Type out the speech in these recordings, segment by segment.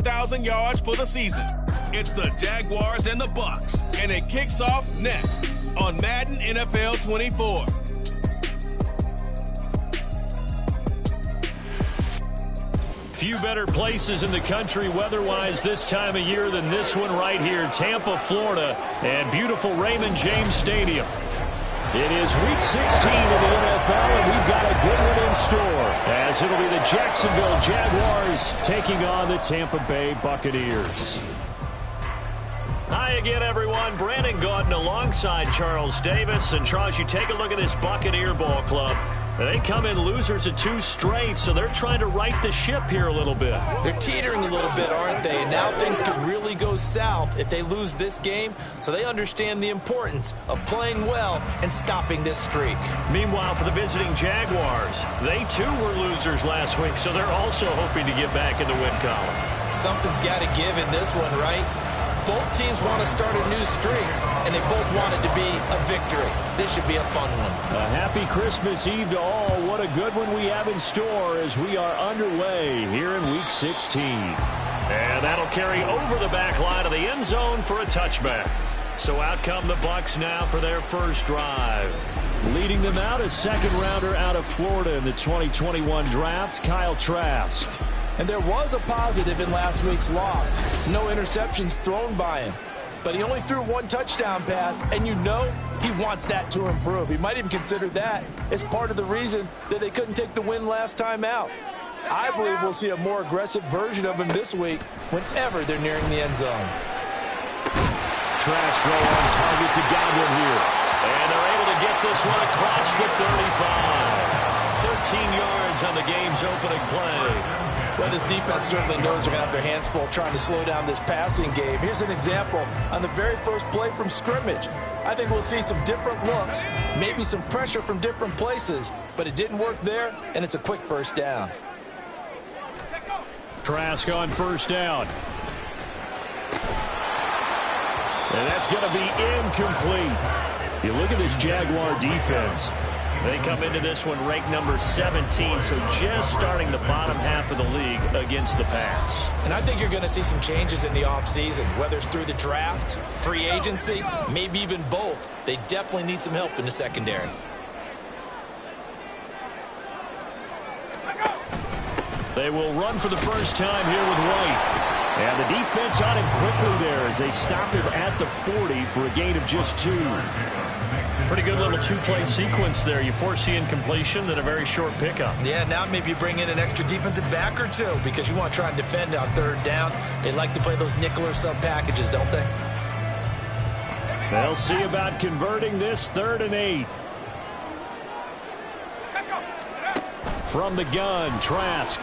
1,000 yards for the season. It's the Jaguars and the Bucks, and it kicks off next on Madden NFL 24. Few better places in the country weather-wise this time of year than this one right here, Tampa, Florida, and beautiful Raymond James Stadium. It is Week 16 of the NFL, and we've got a good one in store, as it'll be the Jacksonville Jaguars taking on the Tampa Bay Buccaneers. Hi again, everyone. Brandon Gaudin alongside Charles Davis. And, Charles, you take a look at this Buccaneer ball club. They come in losers of 2 straight, so they're trying to right the ship here a little bit. They're teetering a little bit, aren't they? And now things could really go south if they lose this game, so they understand the importance of playing well and stopping this streak. Meanwhile, for the visiting Jaguars, they too were losers last week, so they're also hoping to get back in the win column. Something's got to give in this one, right? Both teams want to start a new streak, and they both want it to be a victory. This should be a fun one. A happy Christmas Eve to all. What a good one we have in store as we are underway here in Week 16. And that'll carry over the back line of the end zone for a touchback. So out come the Bucs now for their first drive. Leading them out, a second-rounder out of Florida in the 2021 draft, Kyle Trask. And there was a positive in last week's loss. No interceptions thrown by him. But he only threw 1 touchdown pass, and you know he wants that to improve. He might even consider that as part of the reason that they couldn't take the win last time out. I believe we'll see a more aggressive version of him this week whenever they're nearing the end zone. Trask throw on target to Godwin here. And they're able to get this one across the 35. 13 yards on the game's opening play. Well, this defense certainly knows they're going to have their hands full trying to slow down this passing game. Here's an example on the very first play from scrimmage. I think we'll see some different looks, maybe some pressure from different places, but it didn't work there, and it's a quick first down. Trask on first down. And that's going to be incomplete. You look at this Jaguar defense. They come into this one ranked number 17, so just starting the bottom half of the league against the pass. And I think you're going to see some changes in the offseason, whether it's through the draft, free agency, maybe even both. They definitely need some help in the secondary. They will run for the first time here with White. And the defense on him quickly there as they stop him at the 40 for a gain of just 2. Pretty good little 2-play sequence there. You force the incompletion, then a very short pickup. Yeah, now maybe you bring in an extra defensive back or 2 because you want to try and defend on 3rd down. They like to play those nickel or sub packages, don't they? They'll see about converting this 3rd and 8. From the gun, Trask.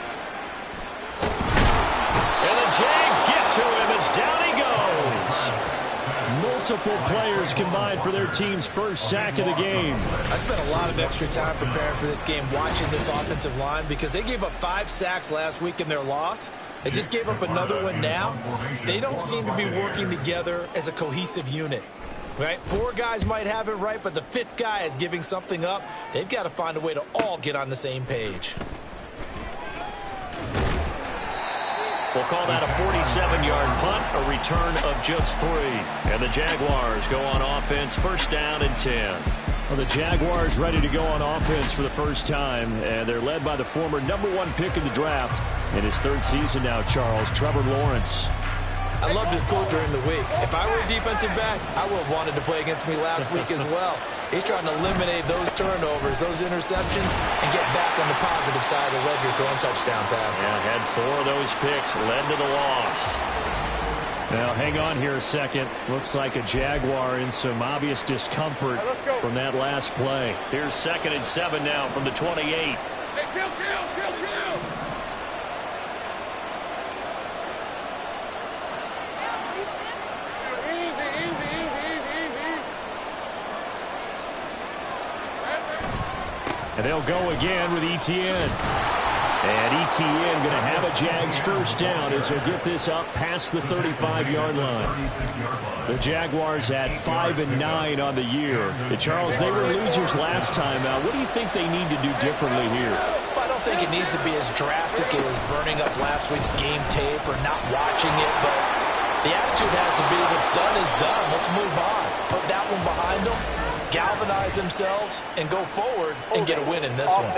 And the Jags get to him as down he goes. Multiple players combined for their team's first sack of the game. I spent a lot of extra time preparing for this game watching this offensive line because they gave up 5 sacks last week in their loss. They just gave up another one now. They don't seem to be working together as a cohesive unit. Right? 4 guys might have it right, but the 5th guy is giving something up. They've got to find a way to all get on the same page. We'll call that a 47-yard punt, a return of just 3. And the Jaguars go on offense, first down and 10. Well, the Jaguars ready to go on offense for the first time, and they're led by the former #1 pick in the draft in his 3rd season now, Charles, Trevor Lawrence. I loved his quote during the week. If I were a defensive back, I would have wanted to play against me last week as well. He's trying to eliminate those turnovers, those interceptions, and get back on the positive side of the ledger throwing touchdown passes. Yeah, had 4 of those picks, led to the loss. Now, hang on here a second. Looks like a Jaguar in some obvious discomfort from that last play. Here's 2nd and 7 now from the 28. Hey, kill. And they'll go again with Etienne. And Etienne going to have a Jags first down as he'll get this up past the 35-yard line. The Jaguars at 5-9 on the year. And Charles, they were losers last time out. What do you think they need to do differently here? I don't don't think it needs to be as drastic as burning up last week's game tape or not watching it, but the attitude has to be what's done is done. Let's move on. Put that one behind them, galvanize themselves, and go forward and get a win in this one.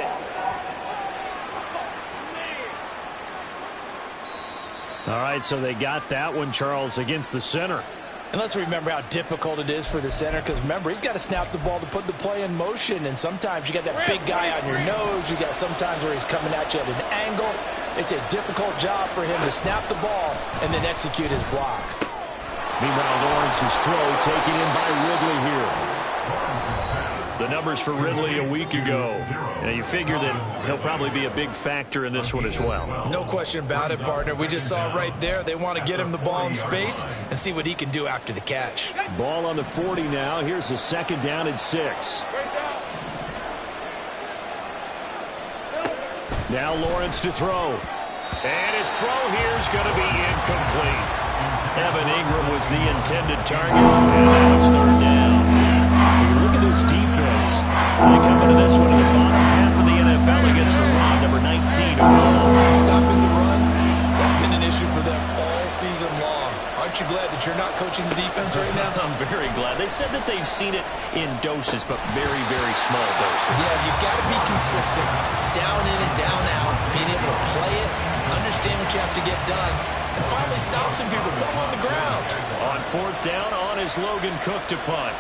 All right, so they got that one, Charles, against the center. And let's remember how difficult it is for the center, because remember, he's got to snap the ball to put the play in motion, and sometimes you got that big guy on your nose. You got sometimes where he's coming at you at an angle. It's a difficult job for him to snap the ball and then execute his block. Meanwhile, Lawrence's throw taken in by Ridley here. The numbers for Ridley a week ago. Now, you figure that he'll probably be a big factor in this one as well. No question about it, partner. We just saw right there. They want to get him the ball in space and see what he can do after the catch. Ball on the 40 now. Here's a 2nd down and 6. Now Lawrence to throw. And his throw here is going to be incomplete. Evan Ingram was the intended target. And now it's 3rd down. Look at this defense. They come into this one in the bottom half of the NFL against the run, number 19. Stopping the run, that's been an issue for them all season long. Aren't you glad that you're not coaching the defense right now? I'm very glad. They said that they've seen it in doses, but very, very small doses. Yeah, you've got to be consistent. It's down in and down out. Being able to play it, understand what you have to get done, and finally stop some people, put them on the ground. On 4th down, on is Logan Cook to punt.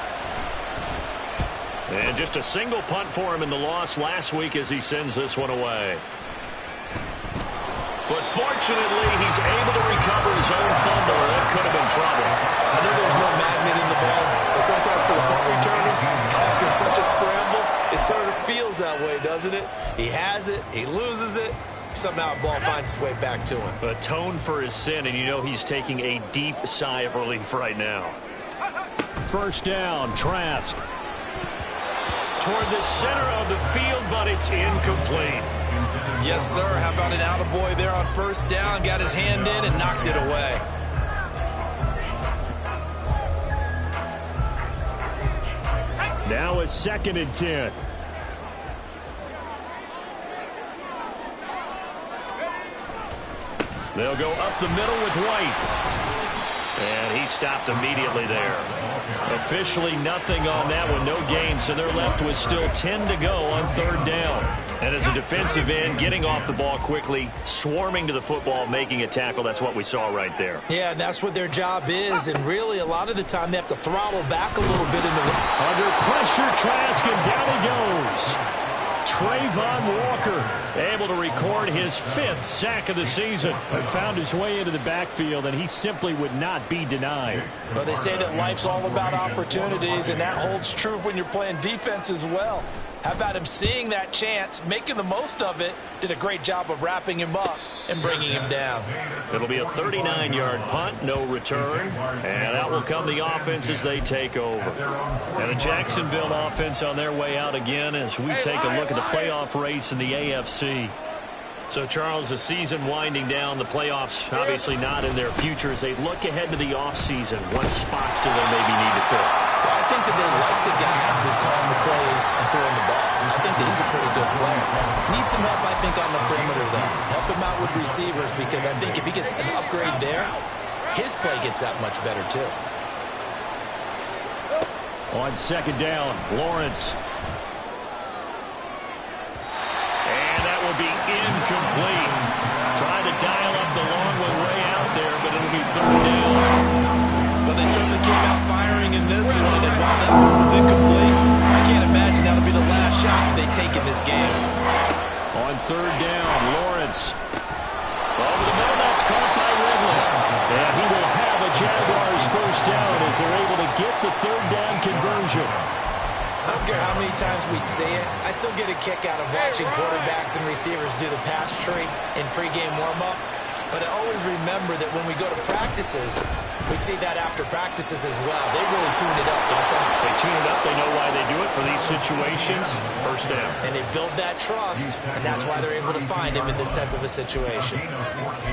And just a single punt for him in the loss last week as he sends this one away. But fortunately, he's able to recover his own fumble. That could have been trouble. I know there's no magnet in the ball, but sometimes for the punt returner, after such a scramble, it sort of feels that way, doesn't it? He has it, he loses it, somehow the ball finds its way back to him. Atone for his sin, and you know he's taking a deep sigh of relief right now. 1st down, Trask. Toward the center of the field, but it's incomplete. Yes, sir. How about an attaboy there on 1st down? Got his hand in and knocked it away. Now a 2nd and 10. They'll go up the middle with White. And he stopped immediately there. Officially nothing on that one, no gain, so they're left with still 10 to go on 3rd down. And as a defensive end, getting off the ball quickly, swarming to the football, making a tackle, that's what we saw right there. Yeah, that's what their job is, and really a lot of the time they have to throttle back a little bit in the... Under pressure, Trask, and down he goes. Trayvon Walker able to record his 5th sack of the season. But found his way into the backfield, and he simply would not be denied. Well, they say that life's all about opportunities, and that holds true when you're playing defense as well. How about him seeing that chance, making the most of it, did a great job of wrapping him up and bringing him down. It'll be a 39-yard punt, no return, and out will come the offense as they take over. And the Jacksonville offense on their way out again as we take a look at the playoff race in the AFC. So, Charles, the season winding down, the playoffs obviously not in their future as they look ahead to the offseason. What spots do they maybe need to fill? Well, I think that they like the guy who's calling the plays and throwing the ball. I think that he's a pretty good player. Needs some help, I think, on the perimeter, though. Help him out with receivers because I think if he gets an upgrade there, his play gets that much better, too. On 2nd down, Lawrence. Will be incomplete. Trying to dial up the long one way out there, but it'll be 3rd down. Well, they certainly came out firing in this one, and while that one was incomplete, I can't imagine that'll be the last shot they take in this game. On 3rd down, Lawrence. Over the middle, that's caught by Ridley. And he will have a Jaguars 1st down as they're able to get the 3rd down conversion. I don't care how many times we say it, I still get a kick out of watching quarterbacks and receivers do the pass tree in pregame warm-up. But I always remember that when we go to practices, we see that after practices as well. They really tune it up, don't they? They tune it up. They know why they do it for these situations. 1st down. And they build that trust, and that's why they're able to find him in this type of a situation.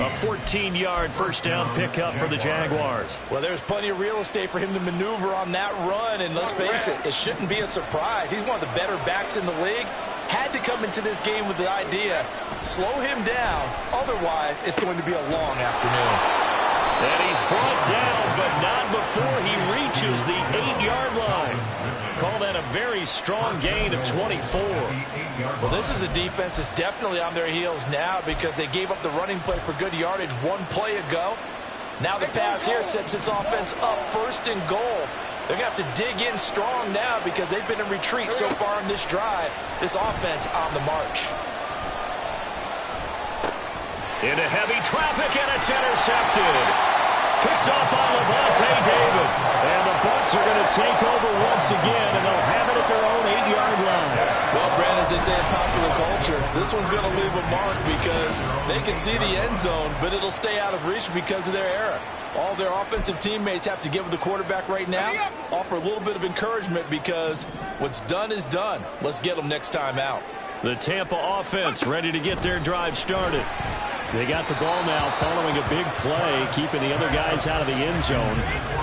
A 14-yard 1st down pickup for the Jaguars. Well, there's plenty of real estate for him to maneuver on that run, and let's face it, it shouldn't be a surprise. He's one of the better backs in the league. had to come into this game with the idea, slow him down, otherwise it's going to be a long afternoon. And he's brought down, but not before he reaches the 8-yard line. Call that a very strong gain of 24. Well, this is a defense that's definitely on their heels now because they gave up the running play for good yardage one play ago. Now the pass here sets this offense up first and goal. They're going to have to dig in strong now because they've been in retreat so far in this drive. This offense on the march. Into heavy traffic, and it's intercepted. Picked off by Levante David. And the Bucks are going to take over once again, and they'll have it at their own 8-yard line. Well, Brandon, as they say in popular culture, this one's going to leave a mark because they can see the end zone, but it'll stay out of reach because of their error. All their offensive teammates have to give the quarterback right now, offer a little bit of encouragement because what's done is done. Let's get them next time out. The Tampa offense ready to get their drive started. They got the ball now following a big play, keeping the other guys out of the end zone.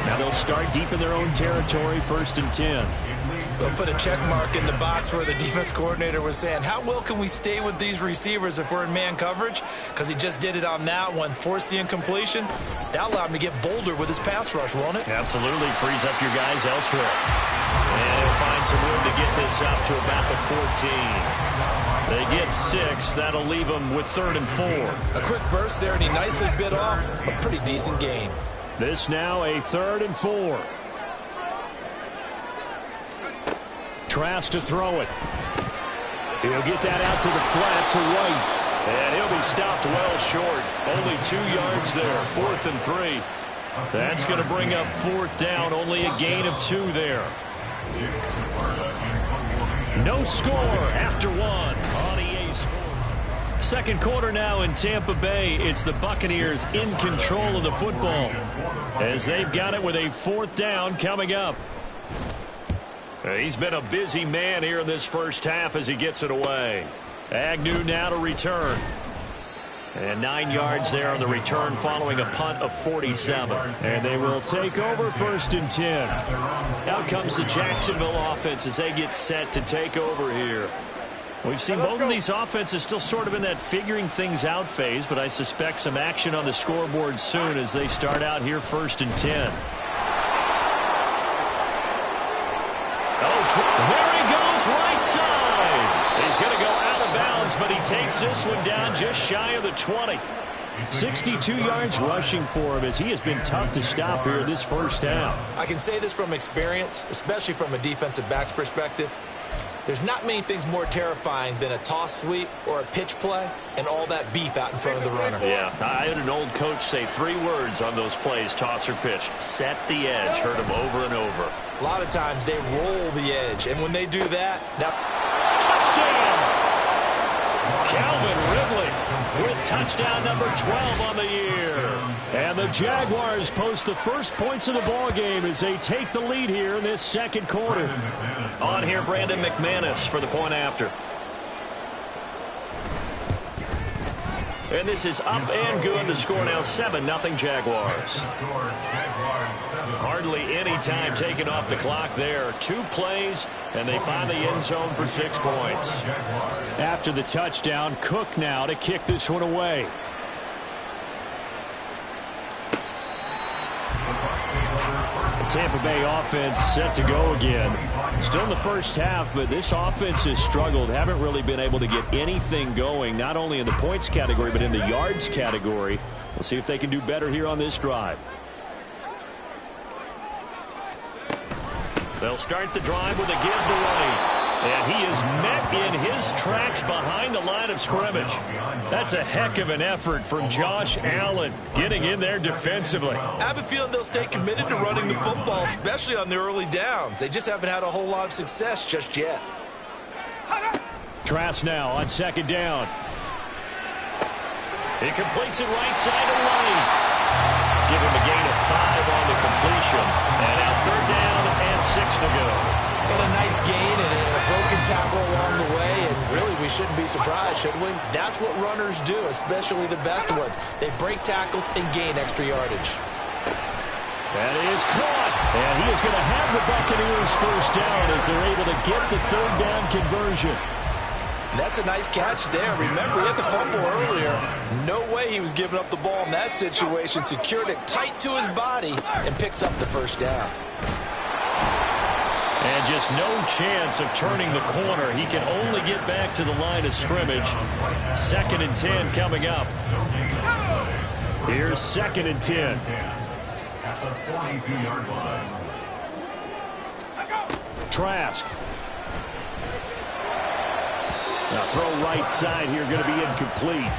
Now they'll start deep in their own territory, 1st and 10. They'll put a check mark in the box where the defense coordinator was saying, how well can we stay with these receivers if we're in man coverage? Because he just did it on that one, forced the incompletion. That allowed him to get bolder with his pass rush, won't it? Absolutely, frees up your guys elsewhere. And he'll find some room to get this up to about the 14. They get 6. That'll leave them with 3rd and 4. A quick burst there, and he nicely bit off a pretty decent gain. This now a 3rd and 4. Trask to throw it. He'll get that out to the flat to right. And he'll be stopped well short. Only 2 yards there. 4th and 3. That's going to bring up 4th down. Only a gain of 2 there. No score after 1 on EA Sports. Second quarter now in Tampa Bay. It's the Buccaneers in control of the football as they've got it with a 4th down coming up. He's been a busy man here in this first half as he gets it away. Agnew now to return. And 9 yards there on the return following a punt of 47. And they will take over 1st and 10. Out comes the Jacksonville offense as they get set to take over here. We've seen both of these offenses still sort of in that figuring things out phase, but I suspect some action on the scoreboard soon as they start out here 1st and 10. There he goes, right side. He's going to go out of bounds, but he takes this one down just shy of the 20. 62 yards rushing for him as he has been tough to stop here this first half. I can say this from experience, especially from a defensive back's perspective. There's not many things more terrifying than a toss sweep or a pitch play and all that beef out in front of the runner. Yeah, I had an old coach say 3 words on those plays, toss or pitch. Set the edge. Heard him over and over. A lot of times they roll the edge, and when they do that, now touchdown! Calvin Ridley with touchdown number 12 on the year. And the Jaguars post the first points of the ball game as they take the lead here in this second quarter. On here, Brandon McManus for the point after. And this is up and good. The score now 7-0 Jaguars. Hardly any time taken off the clock there. 2 plays, and they find the end zone for 6 points. After the touchdown, Cook now to kick this one away. The Tampa Bay offense set to go again. Still in the first half, but this offense has struggled. Haven't really been able to get anything going, not only in the points category, but in the yards category. We'll see if they can do better here on this drive. They'll start the drive with a give to White. And he is met in his tracks behind the line of scrimmage. That's a heck of an effort from Josh Allen getting in there defensively. I have a feeling they'll stay committed to running the football, especially on the early downs. They just haven't had a whole lot of success just yet. Trask now on 2nd down. He completes it right side to White. Give him a gain of 5 on the completion. And now 3rd down and 6 to go. And a nice gain and a broken tackle along the way, and really we shouldn't be surprised, should we? That's what runners do, especially the best ones. They break tackles and gain extra yardage. That is caught, and he is going to have the Buccaneers first down as they're able to get the 3rd down conversion. That's a nice catch there. Remember, he had the fumble earlier. No way he was giving up the ball in that situation. Secured it tight to his body and picks up the first down. And just no chance of turning the corner. He can only get back to the line of scrimmage. 2nd and 10 coming up. Here's 2nd and 10. At the 42-yard line. Trask. Now throw right side here, going to be incomplete.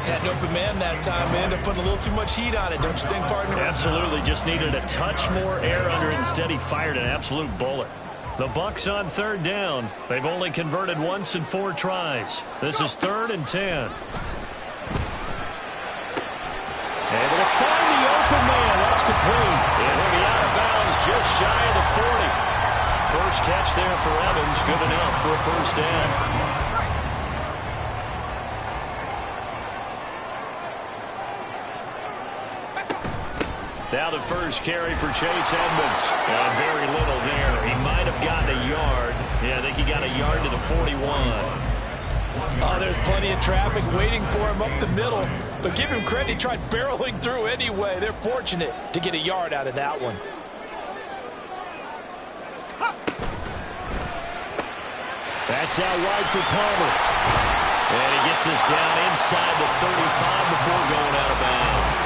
Had an open man that time, but ended up putting a little too much heat on it, don't you think, partner? Absolutely, just needed a touch more air under it. Instead, he fired an absolute bullet. The Bucks on 3rd down. They've only converted once in 4 tries. This is 3rd and 10. Able to find the open man. That's complete. And he'll be out of bounds just shy of the 40. First catch there for Evans. Good enough for a first down. Now the first carry for Chase Edmonds. Very little there. He might have gotten a yard. Yeah, I think he got a yard to the 41. Oh, there's plenty of traffic waiting for him up the middle. But give him credit, he tried barreling through anyway. They're fortunate to get a yard out of that one. That's out wide for Palmer. And he gets us down inside the 35 before going out of bounds.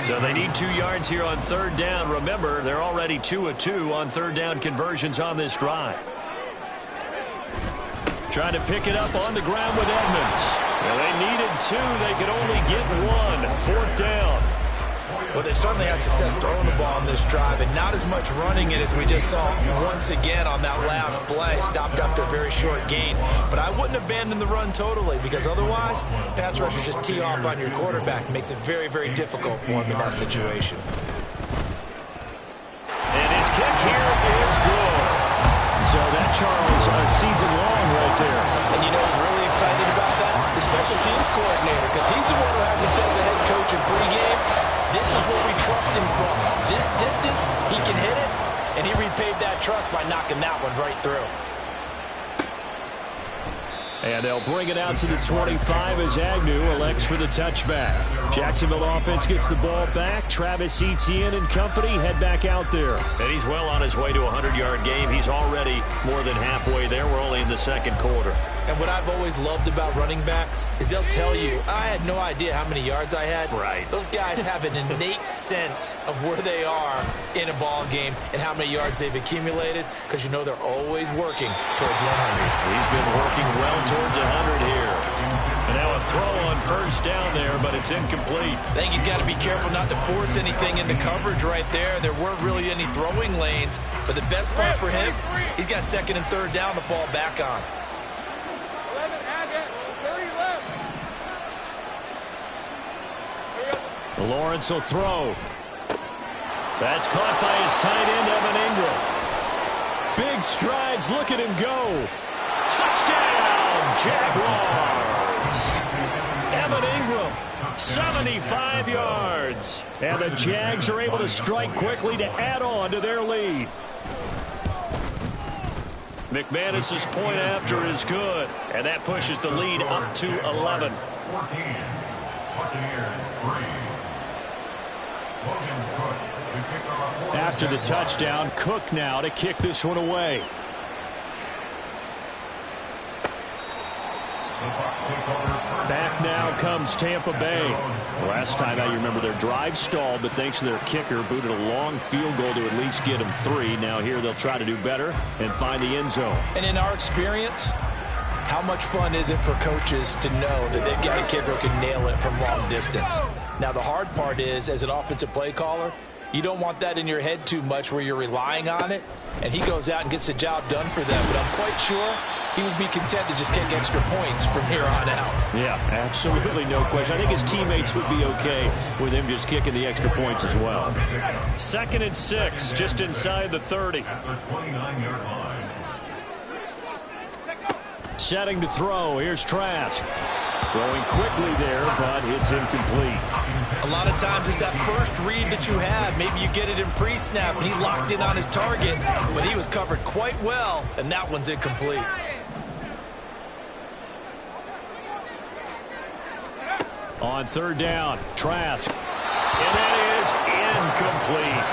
So they need 2 yards here on 3rd down. Remember, they're already 2 of 2 on 3rd down conversions on this drive. Trying to pick it up on the ground with Edmonds. Well, they needed 2. They could only get 1. 4th down. Well, they certainly had success throwing the ball on this drive, and not as much running it as we just saw once again on that last play. Stopped after a very short gain. But I wouldn't abandon the run totally, because otherwise, pass rushers just tee off on your quarterback. Makes it very, very difficult for him in that situation. And his kick here is good. So that, Charles, a season long right there. And you know who's really excited about that? The special teams coordinator, because he's the one who has to tell the head coach in pregame, this is where we trust him from. This distance, he can hit it, and he repaid that trust by knocking that one right through. And they'll bring it out to the 25 as Agnew elects for the touchback. Jacksonville offense gets the ball back. Travis Etienne and company head back out there. And he's well on his way to a 100-yard game. He's already more than halfway there. We're only in the 2nd quarter. And what I've always loved about running backs is they'll tell you, I had no idea how many yards I had. Right. Those guys have an innate sense of where they are in a ball game and how many yards they've accumulated, because you know they're always working towards 100. He's been working well towards 100 here. And now a throw on 1st down there, but it's incomplete. I think he's got to be careful not to force anything into coverage right there. There weren't really any throwing lanes, but the best part for him, he's got 2nd and 3rd down to fall back on. Lawrence will throw. That's caught by his tight end, Evan Ingram. Big strides. Look at him go. Touchdown, Jaguars. Evan Ingram, 75 yards. And the Jags are able to strike quickly to add on to their lead. McManus's point after is good. And that pushes the lead up to 11. 14. Buccaneers 3. After the touchdown, Cook now to kick this one away. Back now comes Tampa Bay. Last time out, you remember their drive stalled, but thanks to their kicker, booted a long field goal to at least get them 3. Now here they'll try to do better and find the end zone. And in our experience, how much fun is it for coaches to know that they've got a kicker who can nail it from long distance? Now, the hard part is, as an offensive play caller, you don't want that in your head too much where you're relying on it, and he goes out and gets the job done for them. But I'm quite sure he would be content to just kick extra points from here on out. Yeah, absolutely no question. I think his teammates would be okay with him just kicking the extra points as well. 2nd and 6, just inside the 30. At the 29-yard line. Setting to throw. Here's Trask. Throwing quickly there, but it's incomplete. A lot of times it's that first read that you have. Maybe you get it in pre-snap, and he locked in on his target, but he was covered quite well, and that one's incomplete. On third down, Trask. And that is incomplete.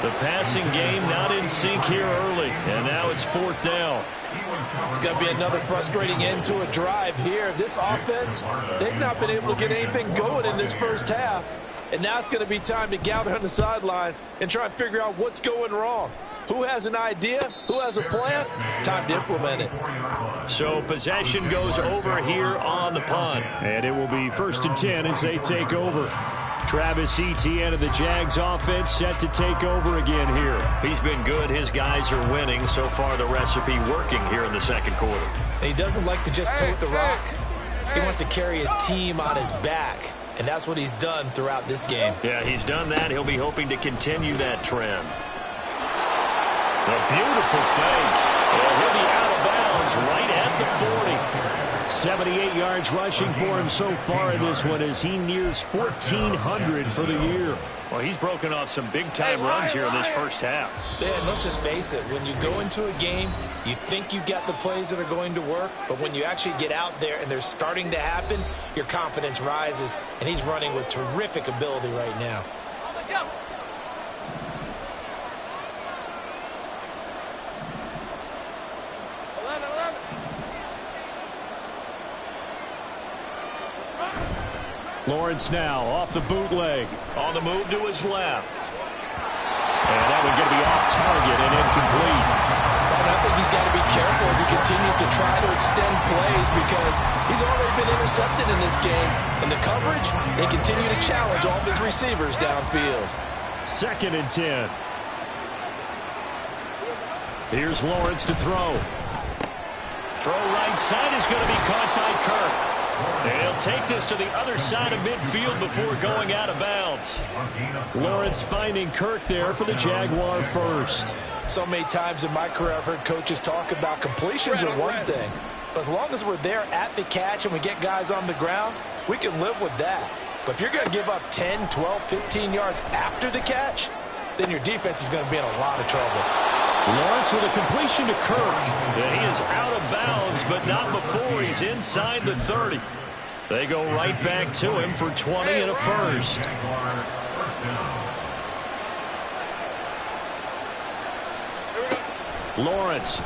The passing game not in sync here early, and now it's fourth down. It's going to be another frustrating end to a drive here. This offense, they've not been able to get anything going in this first half. And now it's going to be time to gather on the sidelines and try and figure out what's going wrong. Who has an idea? Who has a plan? Time to implement it. So possession goes over here on the punt. And it will be 1st and 10 as they take over. Travis Etienne of the Jags offense set to take over again here. He's been good. His guys are winning. So far the recipe working here in the second quarter. And he doesn't like to just tote the rock. He wants to carry his team on his back. And that's what he's done throughout this game. Yeah, he's done that. He'll be hoping to continue that trend. A beautiful fake. And he'll be out of bounds right at the 40. 78 yards rushing for him so far in this one as he nears 1,400 for the year. Well, he's broken off some big-time runs here in this first half. Yeah, and let's just face it. When you go into a game, you think you've got the plays that are going to work, but when you actually get out there and they're starting to happen, your confidence rises, and he's running with terrific ability right now. Lawrence now off the bootleg. On the move to his left. And that one going to be off target and incomplete. And I think he's got to be careful as he continues to try to extend plays because he's already been intercepted in this game. And the coverage, they continue to challenge all of his receivers downfield. 2nd and 10. Here's Lawrence to throw. Throw right side is going to be caught by Kirk. And he'll take this to the other side of midfield before going out of bounds. Lawrence finding Kirk there for the Jaguar first. So many times in my career I've heard coaches talk about completions are one thing. But as long as we're there at the catch and we get guys on the ground, we can live with that. But if you're going to give up 10, 12, 15 yards after the catch, then your defense is going to be in a lot of trouble. Lawrence with a completion to Kirk. And he is out of bounds, but not before he's inside the 30. They go right back to him for 20 and a first. Lawrence.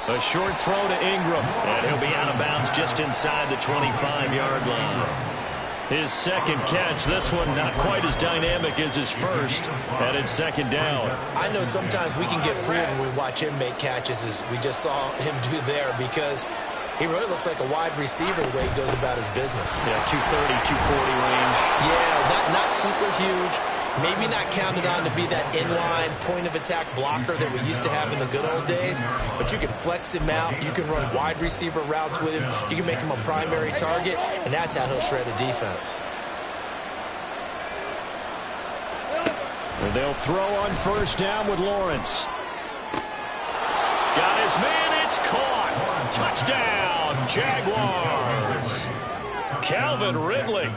A short throw to Ingram. And he'll be out of bounds just inside the 25-yard line. His second catch, this one not quite as dynamic as his first, and it's 2nd down. I know sometimes we can get fooled when we watch him make catches as we just saw him do there because he really looks like a wide receiver the way he goes about his business. Yeah, 230, 240 range. Yeah, not super huge. Maybe not counted on to be that inline point-of-attack blocker that we used to have in the good old days, but you can flex him out. You can run wide receiver routes with him. You can make him a primary target, and that's how he'll shred a defense. And they'll throw on 1st down with Lawrence. Got his man, it's caught. Touchdown, Jaguars. Calvin Ridley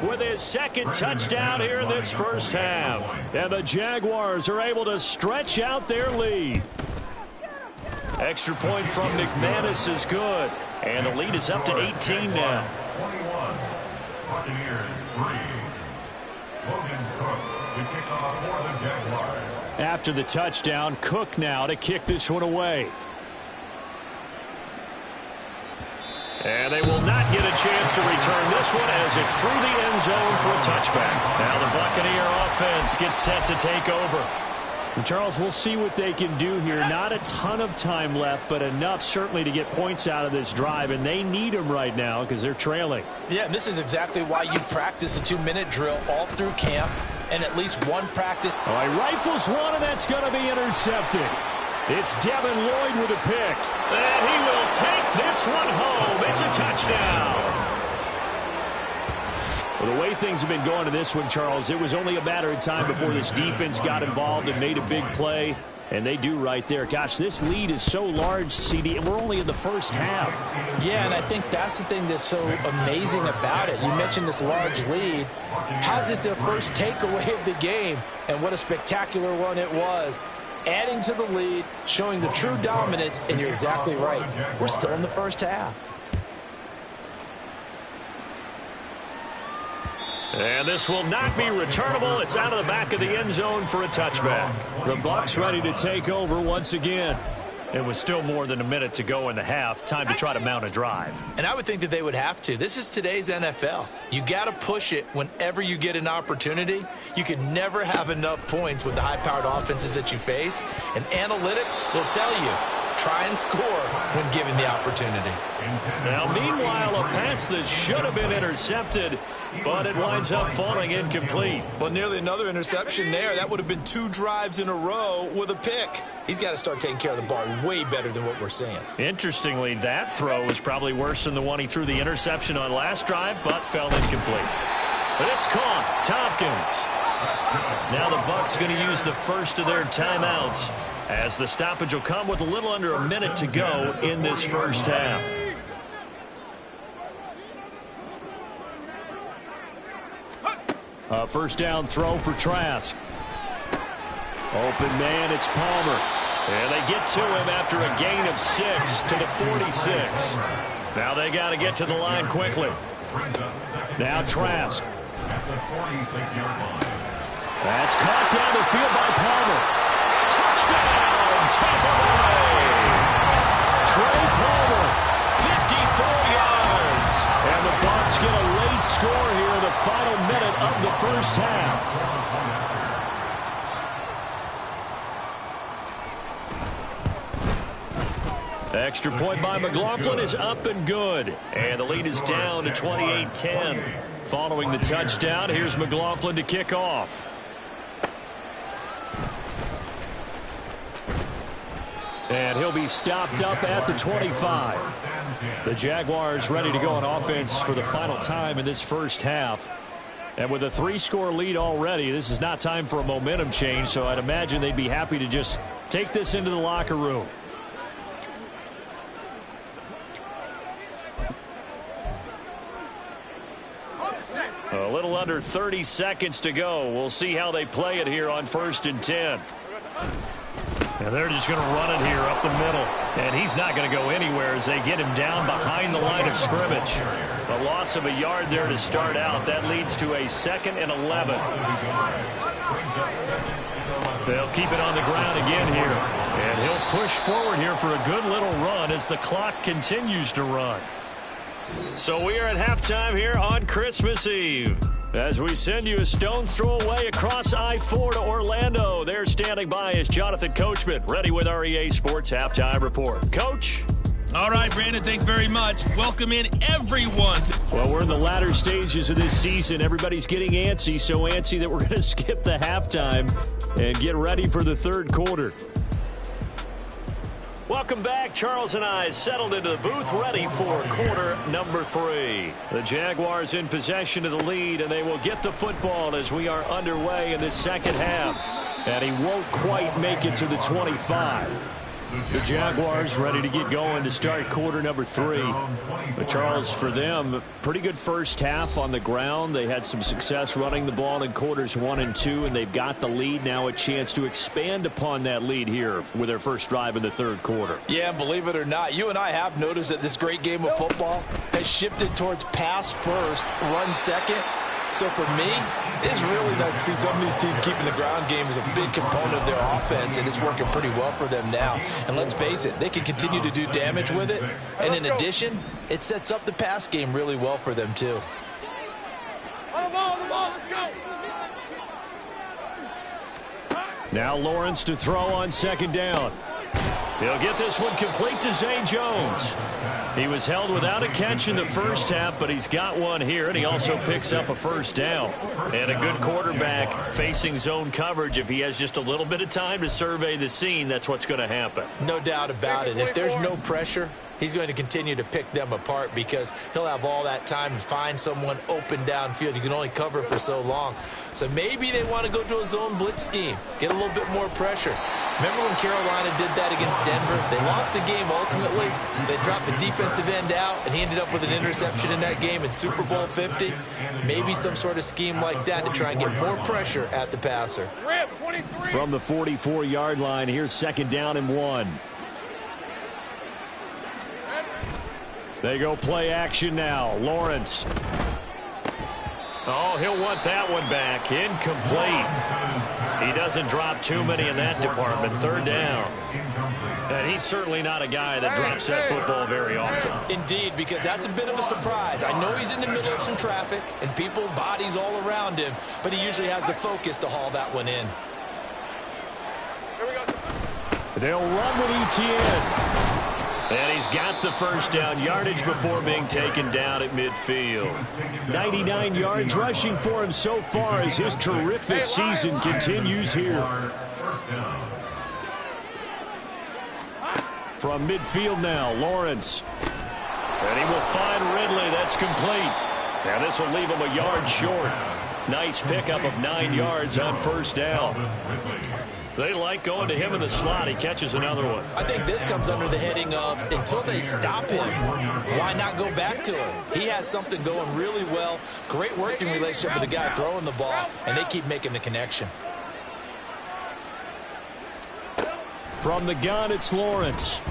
with his 2nd touchdown here in this first half. And the Jaguars are able to stretch out their lead. Extra point from McManus is good. And the lead is up to 18 now. 21. Buccaneers 3. Logan Cook to kick off for the Jaguars. After the touchdown, Cook now to kick this one away. And they will not get a chance to return this one as it's through the end zone for a touchback. Now the Buccaneer offense gets set to take over. And Charles, we'll see what they can do here. Not a ton of time left, but enough certainly to get points out of this drive, and they need them right now because they're trailing. Yeah, and this is exactly why you practice a 2-minute drill all through camp and at least one practice. All right, rifles one, and that's going to be intercepted. It's Devin Lloyd with a pick. And he will take this one home. It's a touchdown. Well, the way things have been going to this one, Charles, it was only a matter of time before this defense got involved and made a big play. And they do right there. Gosh, this lead is so large, CD, and we're only in the first half. Yeah, and I think that's the thing that's so amazing about it. You mentioned this large lead. How's this their first takeaway of the game? And what a spectacular one it was. Adding to the lead, showing the true dominance, and you're exactly right. We're still in the first half. And this will not be returnable. It's out of the back of the end zone for a touchback. The Bucs ready to take over once again. It was still more than a minute to go in the half. Time to try to mount a drive. And I would think that they would have to. This is today's NFL. You got to push it whenever you get an opportunity. You can never have enough points with the high-powered offenses that you face. And analytics will tell you, try and score when given the opportunity. Now, meanwhile, a pass that should have been intercepted, but it winds up falling incomplete. Well, nearly another interception there. That would have been 2 drives in a row with a pick. He's got to start taking care of the ball way better than what we're seeing. Interestingly, that throw was probably worse than the one he threw the interception on last drive, but fell incomplete. But it's caught. Tompkins. Now the Bucs going to use the first of their timeouts, as the stoppage will come with a little under a minute to go in this first half. A first down throw for Trask. Open man, it's Palmer. And they get to him after a gain of 6 to the 46. Now they got to get to the line quickly. Now Trask. That's caught down the field by Palmer. Touchdown, Tampa Bay. Trey Palmer, 54 yards. And the Bucs get a late score here in the final minute of the first half. Extra point by McLaughlin is up and good. And the lead is down to 28-10. Following the touchdown, here's McLaughlin to kick off. And he'll be stopped up at the 25. The Jaguars ready to go on offense for the final time in this first half. And with a 3-score lead already, this is not time for a momentum change, so I'd imagine they'd be happy to just take this into the locker room. A little under 30 seconds to go. We'll see how they play it here on 1st and 10. And they're just going to run it here up the middle. And he's not going to go anywhere as they get him down behind the line of scrimmage. A loss of a yard there to start out. That leads to a 2nd and 11. They'll keep it on the ground again here. And he'll push forward here for a good little run as the clock continues to run. So we are at halftime here on Christmas Eve, as we send you a stone's throw away across I-4 to Orlando. They're standing by as Jonathan Coachman, ready with our EA Sports Halftime Report. Coach? All right, Brandon, thanks very much. Welcome in everyone. Well, we're in the latter stages of this season. Everybody's getting antsy, so antsy that we're going to skip the halftime and get ready for the third quarter. Welcome back. Charles and I settled into the booth, ready for quarter number 3. The Jaguars in possession of the lead, and they will get the football as we are underway in this second half. And he won't quite make it to the 25. The Jaguars ready to get going to start quarter number 3. But Charles, for them, pretty good first half on the ground. They had some success running the ball in quarters 1 and 2, and they've got the lead now, a chance to expand upon that lead here with their first drive in the third quarter. Yeah, believe it or not, you and I have noticed that this great game of football has shifted towards pass first, run second. So for me, it's really nice to see some of these teams keeping the ground game as a big component of their offense, and it's working pretty well for them now. And let's face it, they can continue to do damage with it. And in addition, it sets up the pass game really well for them too. Let's go. Now Lawrence to throw on second down. He'll get this one complete to Zay Jones. He was held without a catch in the first half, but he's got one here, and he also picks up a first down. And a good quarterback facing zone coverage. If he has just a little bit of time to survey the scene, that's what's going to happen. No doubt about it. If there's no pressure, he's going to continue to pick them apart because he'll have all that time to find someone open downfield. You can only cover for so long. So maybe they want to go to a zone blitz scheme, get a little bit more pressure. Remember when Carolina did that against Denver? They lost the game ultimately. They dropped the defensive end out, and he ended up with an interception in that game in Super Bowl 50. Maybe some sort of scheme like that to try and get more pressure at the passer. From the 44-yard line, here's 2nd down and 1. They go play action now. Lawrence. Oh, he'll want that one back. Incomplete. He doesn't drop too many in that department. 3rd down. And he's certainly not a guy that drops that football very often. Indeed, because that's a bit of a surprise. I know he's in the middle of some traffic and people, bodies all around him, but he usually has the focus to haul that one in. They'll run with ETN. And he's got the 1st down, yardage before being taken down at midfield. 99 yards rushing for him so far as his terrific season continues here. From midfield now, Lawrence. And he will find Ridley. That's complete. And this will leave him a yard short. Nice pickup of 9 yards on 1st down. They like going to him in the slot. He catches another one. I think this comes under the heading of until they stop him, why not go back to him? He has something going really well. Great working relationship with the guy throwing the ball, and they keep making the connection. From the gun, it's Lawrence.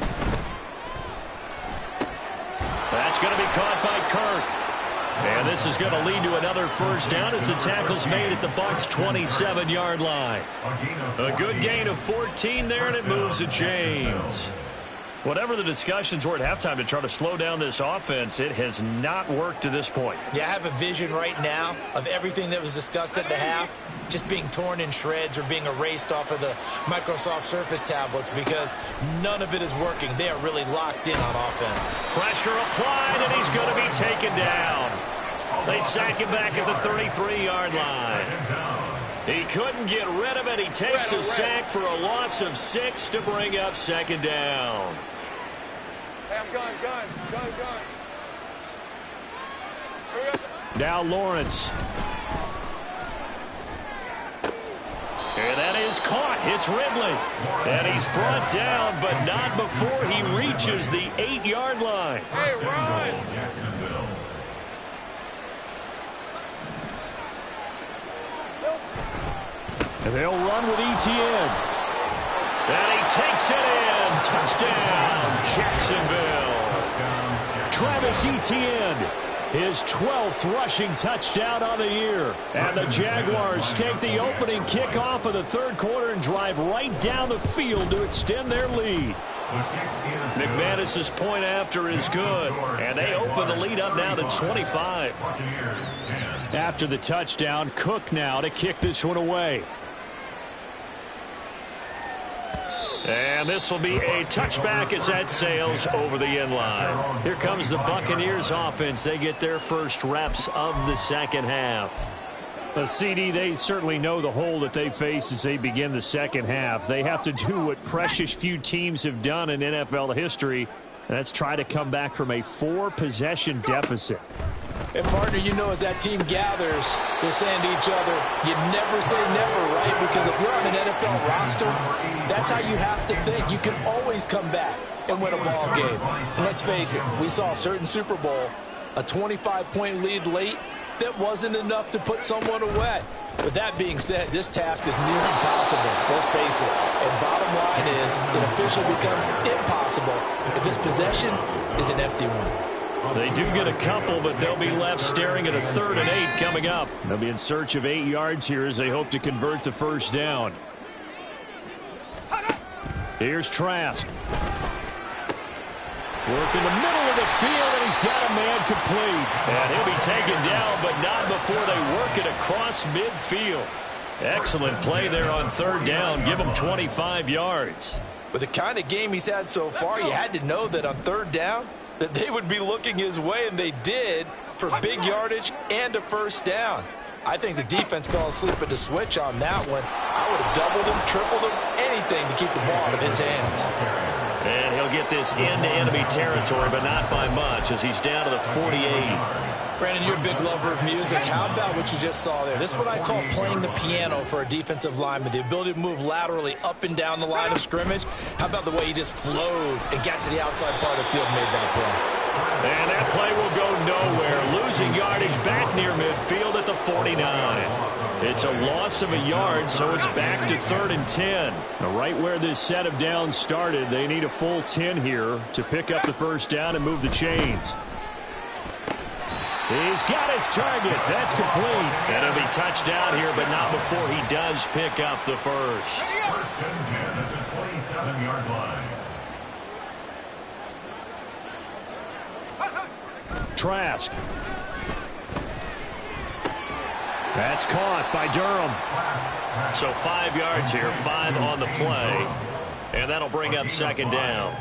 That's going to be caught by Kirk. And this is going to lead to another 1st down as the tackle's made at the Bucks' 27-yard line. A good gain of 14 there, and it moves the chains. Whatever the discussions were at halftime to try to slow down this offense, it has not worked to this point. Yeah, I have a vision right now of everything that was discussed at the half just being torn in shreds or being erased off of the Microsoft Surface tablets because none of it is working. They are really locked in on offense. Pressure applied, and he's going to be taken down. They sack him back at the 33-yard line. He couldn't get rid of it. He takes a sack for a loss of 6 to bring up 2nd down. Hey, I'm gun. Now Lawrence. And that is caught. It's Ridley. And he's brought down, but not before he reaches the 8-yard line. Hey, run! And they'll run with ETN. And he takes it in. Touchdown, Jacksonville. Travis Etienne, his 12th rushing touchdown on the year. And the Jaguars take the opening kickoff of the 3rd quarter and drive right down the field to extend their lead. McManus's point after is good, and they open the lead up now to 25. After the touchdown, Cook now to kick this one away. And this will be a touchback as that sails over the end line. Here comes the Buccaneers offense. They get their first reps of the 2nd half. The CD, they certainly know the hole that they face as they begin the 2nd half. They have to do what precious few teams have done in NFL history, and that's try to come back from a 4-possession deficit. And, partner, you know, as that team gathers, they're saying to each other, you never say never, right? Because if you're on an NFL roster, that's how you have to think. You can always come back and win a ball game. And let's face it, we saw a certain Super Bowl, a 25-point lead late, that wasn't enough to put someone away. With that being said, this task is near impossible. Let's face it. And bottom line is, it officially becomes impossible if this possession is an empty one. They do get a couple, but they'll be left staring at a 3rd and 8 coming up. They'll be in search of 8 yards here as they hope to convert the 1st down. Here's Trask. Work in the middle of the field, and he's got a man complete. And he'll be taken down, but not before they work it across midfield. Excellent play there on 3rd down. Give him 25 yards. With the kind of game he's had so far, you had to know that on 3rd down, that they would be looking his way, and they did, for big yardage and a 1st down. I think the defense fell asleep at the switch on that one. I would have doubled him, tripled him, anything to keep the ball out of his hands. And he'll get this into enemy territory, but not by much, as he's down to the 48. Brandon, you're a big lover of music. How about what you just saw there? This is what I call playing the piano for a defensive lineman, the ability to move laterally up and down the line of scrimmage. How about the way he just flowed and got to the outside part of the field and made that play? And that play will go nowhere, losing yardage back near midfield at the 49. It's a loss of a yard, so it's back to 3rd and 10. Now, right where this set of downs started, they need a full 10 here to pick up the first down and move the chains. He's got his target. That's complete. And it'll be touchdown here, but not before he does pick up the first. 1st and 10 at the 27-yard line. Trask. That's caught by Durham. So 5 yards here, 5 on the play. And that'll bring up 2nd down.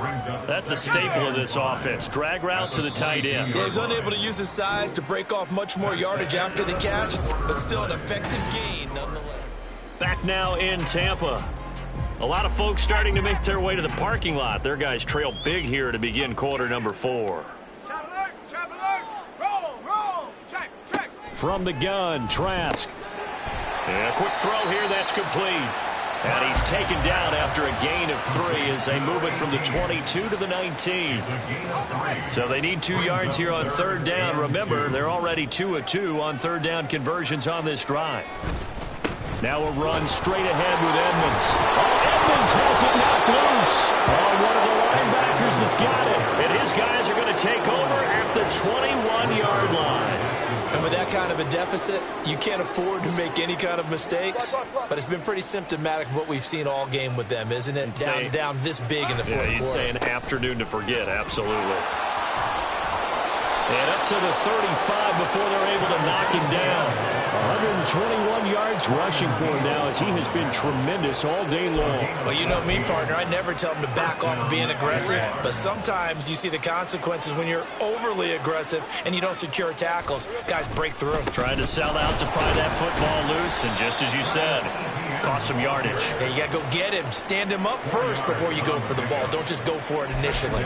That's a staple of this offense. Drag route to the tight end. Yeah, he was unable to use his size to break off much more yardage after the catch, but still an effective gain nonetheless. Back now in Tampa. A lot of folks starting to make their way to the parking lot. Their guys trail big here to begin quarter number 4. From the gun, Trask. And a quick throw here, that's complete. And he's taken down after a gain of 3 as they move it from the 22 to the 19. So they need 2 yards here on 3rd down. Remember, they're already 2 of 2 on 3rd down conversions on this drive. Now a run straight ahead with Edmonds. Oh, Edmonds has it knocked loose. Oh, one of the linebackers has got it. And his guys are going to take over at the 21-yard line. And with that kind of a deficit, you can't afford to make any kind of mistakes. But it's been pretty symptomatic of what we've seen all game with them, isn't it? Down this big in the fourth quarter. You'd say an afternoon to forget, absolutely. And up to the 35 before they're able to knock him down. 121 yards rushing for him now as he has been tremendous all day long. Well, you know me, partner. I never tell him to back off of being aggressive. But sometimes you see the consequences when you're overly aggressive and you don't secure tackles. Guys break through. Trying to sell out to pry that football loose. And just as you said, cost some yardage. Yeah, you got to go get him. Stand him up first before you go for the ball. Don't just go for it initially.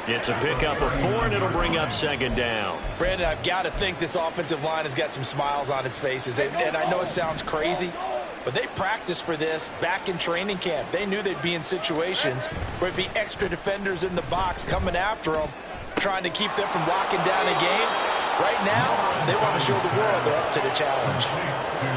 It's a pickup of 4, and it'll bring up 2nd down. Brandon, I've got to think this offensive line has got some smiles on its faces. And I know it sounds crazy, but they practiced for this back in training camp. They knew they'd be in situations where it'd be extra defenders in the box coming after them, trying to keep them from locking down a game. Right now, they want to show the world they're up to the challenge.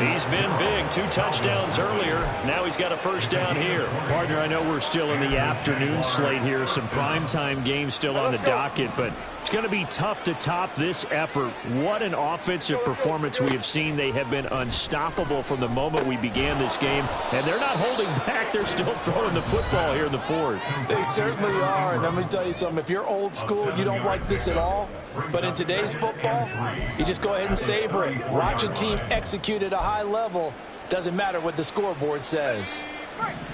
He's been big. 2 touchdowns earlier. Now he's got a first down here. Partner, I know we're still in the afternoon slate here. Some primetime games still on the docket, but it's going to be tough to top this effort. What an offensive performance we have seen. They have been unstoppable from the moment we began this game, and they're not holding back. They're still throwing the football here in the fourth. They certainly are, and let me tell you something. If you're old school, you don't like this at all. But in today's football, you just go ahead and savor it. Watch a team execute at a high level. Doesn't matter what the scoreboard says.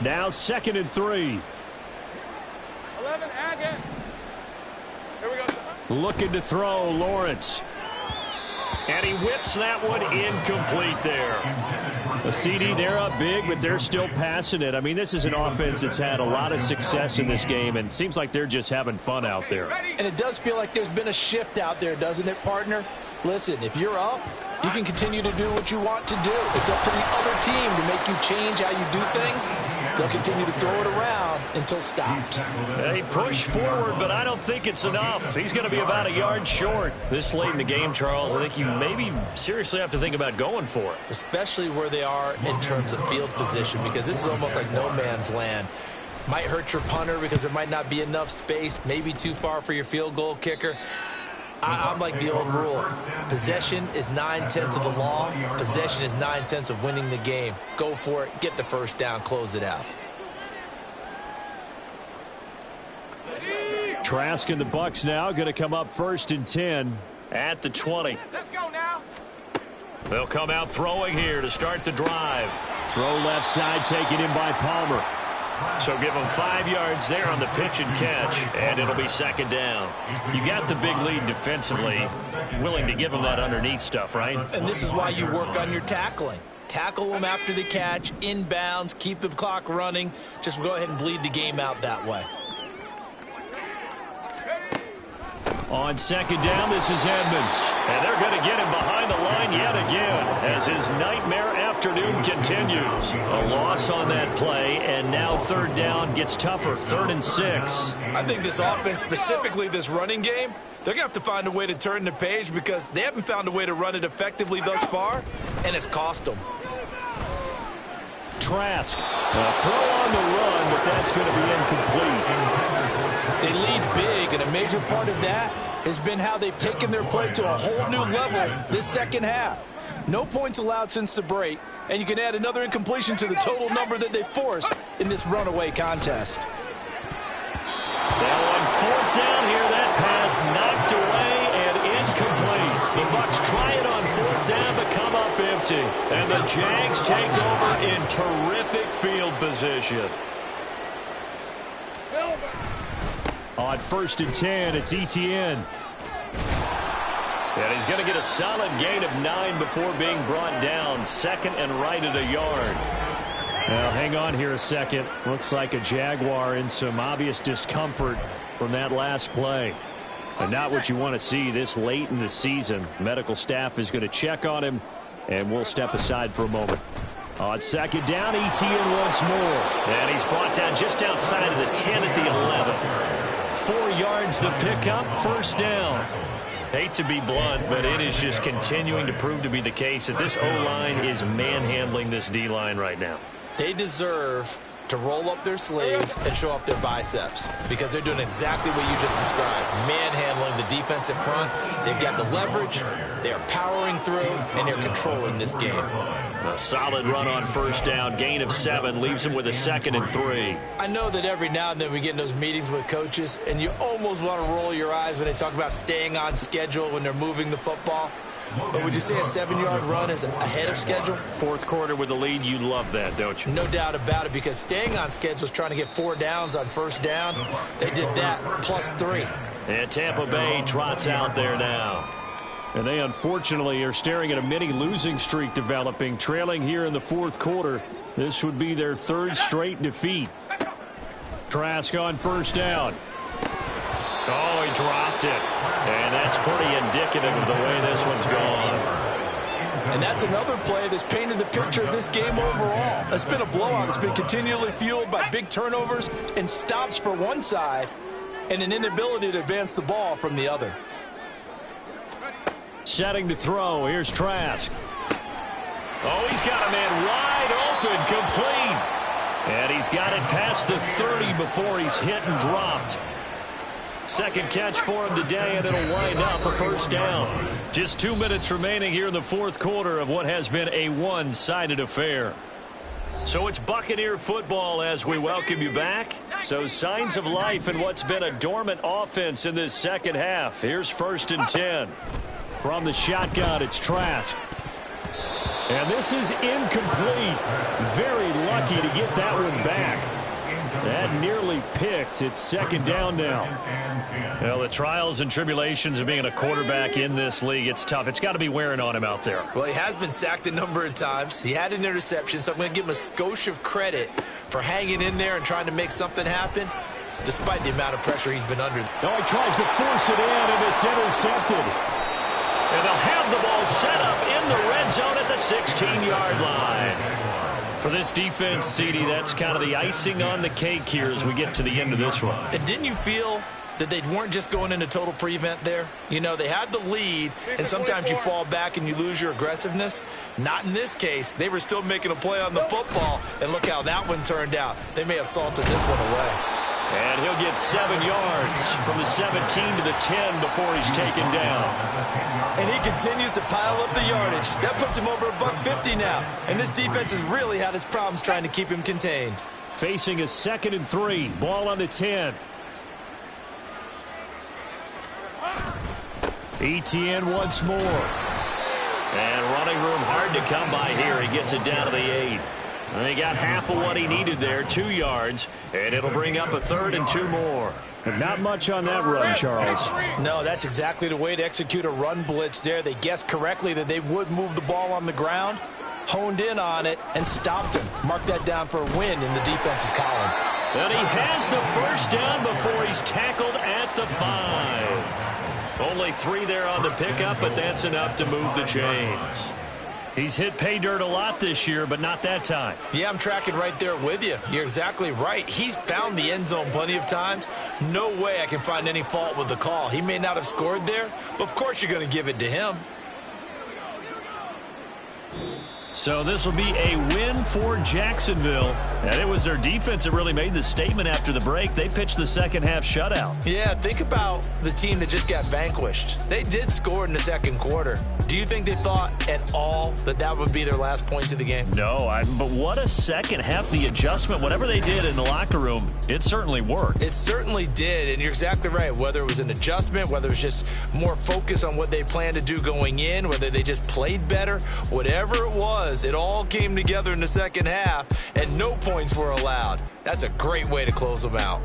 Now 2nd and 3. 11, again. Here we go. Looking to throw, Lawrence. And he whips that one incomplete there. A CD, they're up big, but they're still passing it. I mean, this is an offense that's had a lot of success in this game, and it seems like they're just having fun out there. And it does feel like there's been a shift out there, doesn't it, partner? Listen, if you're up, you can continue to do what you want to do. It's up to the other team to make you change how you do things. They'll continue to throw it around until stopped. They push forward, but I don't think it's enough. He's going to be about a yard short. This late in the game, Charles, I think you maybe seriously have to think about going for it. Especially where they are in terms of field position, because this is almost like no man's land. Might hurt your punter because there might not be enough space, maybe too far for your field goal kicker. I'm like the old rule. Possession is 9/10 of the law. Possession is 9/10 of winning the game. Go for it. Get the first down. Close it out. Trask and the Bucks now going to come up 1st and 10 at the 20. Let's go now. They'll come out throwing here to start the drive. Throw left side taken in by Palmer. So give them 5 yards there on the pitch and catch, and it'll be 2nd down. You got the big lead defensively, willing to give them that underneath stuff, right? And this is why you work on your tackling. Tackle them after the catch, inbounds, keep the clock running. Just go ahead and bleed the game out that way. On second down, this is Edmonds. And they're going to get him behind the line yet again as his nightmare afternoon continues. A loss on that play, and now third down gets tougher. 3rd and 6. I think this offense, specifically this running game, they're going to have to find a way to turn the page because they haven't found a way to run it effectively thus far, and it's cost them. Trask. A throw on the run, but that's going to be incomplete. They lead big, and a major part of that has been how they've taken their play to a whole new level this second half. No points allowed since the break, and you can add another incompletion to the total number that they forced in this runaway contest. Now on 4th down here, that pass knocked away and incomplete. The Bucs try it on 4th down, but come up empty. And the Jags take over in terrific field position. On 1st and 10, it's Etienne. And he's going to get a solid gain of 9 before being brought down. 2nd and right at a yard. Now, hang on here a second. Looks like a Jaguar in some obvious discomfort from that last play. And not what you want to see this late in the season. Medical staff is going to check on him, and we'll step aside for a moment. On 2nd down, Etienne once more. And he's brought down just outside of the 10 at the 11. 4 yards the pickup, 1st down. Hate to be blunt, but it is just continuing to prove to be the case that this O-line is manhandling this D-line right now. They deserve to roll up their sleeves and show up their biceps because they're doing exactly what you just described. Manhandling the defensive front. They've got the leverage. They're powering through, and they're controlling this game. A solid run on 1st down. Gain of 7 leaves him with a 2nd and 3. I know that every now and then we get in those meetings with coaches, and you almost want to roll your eyes when they talk about staying on schedule when they're moving the football. But would you say a 7-yard run is ahead of schedule? 4th quarter with the lead, you love that, don't you? No doubt about it, because staying on schedule is trying to get 4 downs on 1st down. They did that plus 3. And Tampa Bay trots out there now. And they unfortunately are staring at a mini losing streak developing, trailing here in the 4th quarter. This would be their 3rd straight defeat. Trask on 1st down. Oh, he dropped it. And that's pretty indicative of the way this one's gone. And that's another play that's painted the picture of this game overall. It's been a blowout. It's been continually fueled by big turnovers and stops for one side and an inability to advance the ball from the other. Setting to throw. Here's Trask. Oh, he's got a man wide open, complete. And he's got it past the 30 before he's hit and dropped. 2nd catch for him today, and it'll wind up a 1st down. Just 2 minutes remaining here in the 4th quarter of what has been a one-sided affair. So it's Buccaneer football as we welcome you back. So signs of life in what's been a dormant offense in this second half. Here's 1st and 10. From the shotgun, it's Trask. And this is incomplete. Very lucky to get that one back. That nearly picked. It's 2nd down now. Well, the trials and tribulations of being a quarterback in this league, it's tough. It's got to be wearing on him out there. Well, he has been sacked a number of times. He had an interception, so I'm going to give him a skosh of credit for hanging in there and trying to make something happen, despite the amount of pressure he's been under. Oh, he tries to force it in, and it's intercepted. And they'll have the ball set up in the red zone at the 16-yard line. For this defense, CD, that's kind of the icing on the cake here as we get to the end of this one. And didn't you feel that they weren't just going into total prevent there? You know, they had the lead, and sometimes you fall back and you lose your aggressiveness. Not in this case. They were still making a play on the football, and look how that one turned out. They may have salted this one away. And he'll get 7 yards from the 17 to the 10 before he's taken down. And he continues to pile up the yardage. That puts him over $150 now. And this defense has really had its problems trying to keep him contained. Facing a 2nd and 3. Ball on the 10. Etienne once more. And running room hard to come by here. He gets it down to the 8. And he got half of what he needed there, 2 yards, and it'll bring up a 3rd and 2 more. And not much on that run, Charles. No, that's exactly the way to execute a run blitz there. They guessed correctly that they would move the ball on the ground, honed in on it, and stopped him. Mark that down for a win in the defense's column. And he has the 1st down before he's tackled at the 5. Only 3 there on the pickup, but that's enough to move the chains. He's hit pay dirt a lot this year, but not that time. Yeah, I'm tracking right there with you. You're exactly right. He's found the end zone plenty of times. No way I can find any fault with the call. He may not have scored there, but of course you're going to give it to him. So this will be a win for Jacksonville. And it was their defense that really made the statement after the break. They pitched the second half shutout. Yeah, think about the team that just got vanquished. They did score in the second quarter. Do you think they thought at all that that would be their last points of the game? No, but what a second half. The adjustment, whatever they did in the locker room, it certainly worked. It certainly did, and you're exactly right. Whether it was an adjustment, whether it was just more focus on what they planned to do going in, whether they just played better, whatever it was, it all came together in the second half, and no points were allowed. That's a great way to close them out.